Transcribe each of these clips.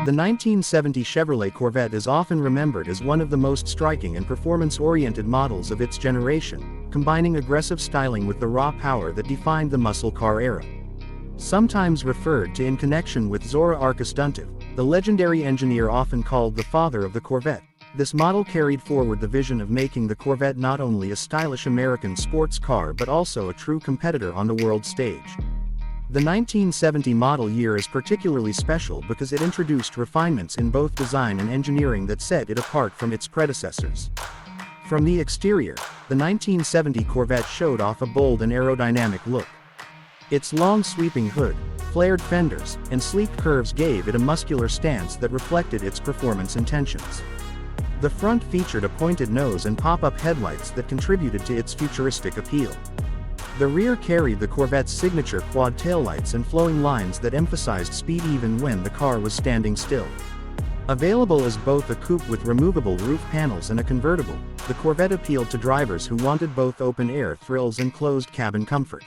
The 1970 Chevrolet Corvette is often remembered as one of the most striking and performance-oriented models of its generation, combining aggressive styling with the raw power that defined the muscle car era. Sometimes referred to in connection with Zora Arkus Duntov, the legendary engineer often called the father of the Corvette, this model carried forward the vision of making the Corvette not only a stylish American sports car but also a true competitor on the world stage. The 1970 model year is particularly special because it introduced refinements in both design and engineering that set it apart from its predecessors. From the exterior, the 1970 Corvette showed off a bold and aerodynamic look. Its long sweeping hood, flared fenders, and sleek curves gave it a muscular stance that reflected its performance intentions. The front featured a pointed nose and pop-up headlights that contributed to its futuristic appeal. The rear carried the Corvette's signature quad taillights and flowing lines that emphasized speed even when the car was standing still. Available as both a coupe with removable roof panels and a convertible, the Corvette appealed to drivers who wanted both open-air thrills and closed cabin comfort.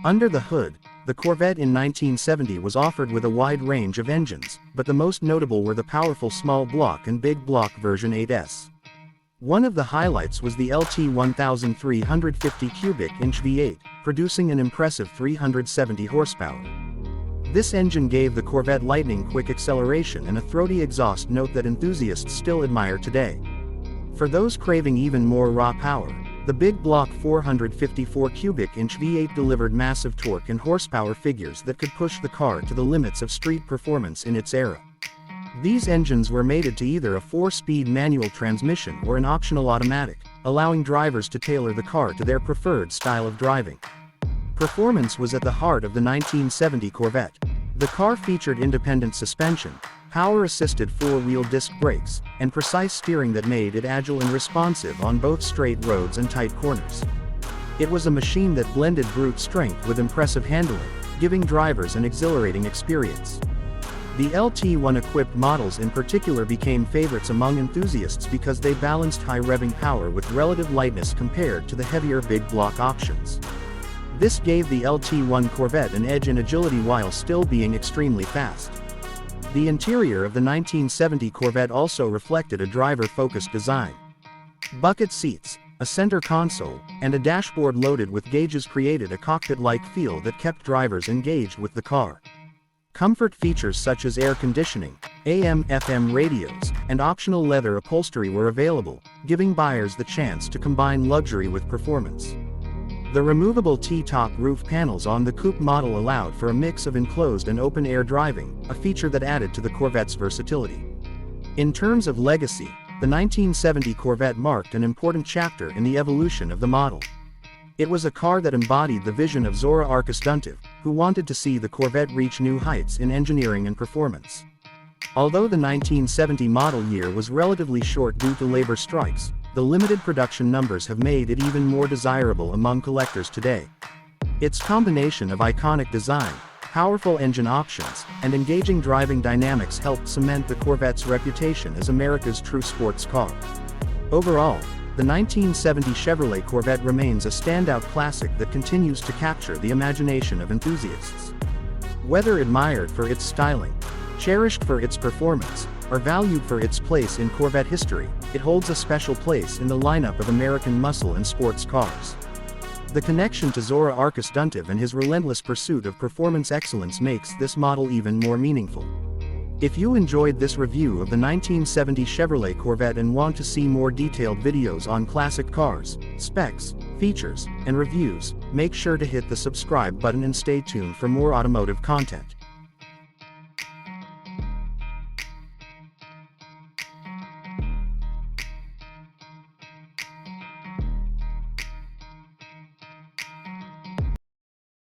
Under the hood, the Corvette in 1970 was offered with a wide range of engines, but the most notable were the powerful small block and big block version 8S. One of the highlights was the LT 1350 cubic inch V8, producing an impressive 370 horsepower. This engine gave the Corvette lightning-quick acceleration and a throaty exhaust note that enthusiasts still admire today. For those craving even more raw power, the big block 454 cubic inch V8 delivered massive torque and horsepower figures that could push the car to the limits of street performance in its era. These engines were mated to either a 4-speed manual transmission or an optional automatic, allowing drivers to tailor the car to their preferred style of driving. Performance was at the heart of the 1970 Corvette. The car featured independent suspension, power-assisted 4-wheel disc brakes, and precise steering that made it agile and responsive on both straight roads and tight corners. It was a machine that blended brute strength with impressive handling, giving drivers an exhilarating experience. The LT1-equipped models in particular became favorites among enthusiasts because they balanced high revving power with relative lightness compared to the heavier big block options. This gave the LT1 Corvette an edge in agility while still being extremely fast. The interior of the 1970 Corvette also reflected a driver-focused design. Bucket seats, a center console, and a dashboard loaded with gauges created a cockpit-like feel that kept drivers engaged with the car. Comfort features such as air conditioning, AM/FM radios, and optional leather upholstery were available, giving buyers the chance to combine luxury with performance. The removable T-top roof panels on the coupe model allowed for a mix of enclosed and open-air driving, a feature that added to the Corvette's versatility. In terms of legacy, the 1970 Corvette marked an important chapter in the evolution of the model. It was a car that embodied the vision of Zora Arkus Duntov, who wanted to see the Corvette reach new heights in engineering and performance. Although the 1970 model year was relatively short due to labor strikes, the limited production numbers have made it even more desirable among collectors today. Its combination of iconic design, powerful engine options, and engaging driving dynamics helped cement the Corvette's reputation as America's true sports car. Overall, the 1970 Chevrolet Corvette remains a standout classic that continues to capture the imagination of enthusiasts. Whether admired for its styling, cherished for its performance, or valued for its place in Corvette history, it holds a special place in the lineup of American muscle and sports cars. The connection to Zora Arkus Duntov and his relentless pursuit of performance excellence makes this model even more meaningful. If you enjoyed this review of the 1970 Chevrolet Corvette and want to see more detailed videos on classic cars, specs, features, and reviews, make sure to hit the subscribe button and stay tuned for more automotive content.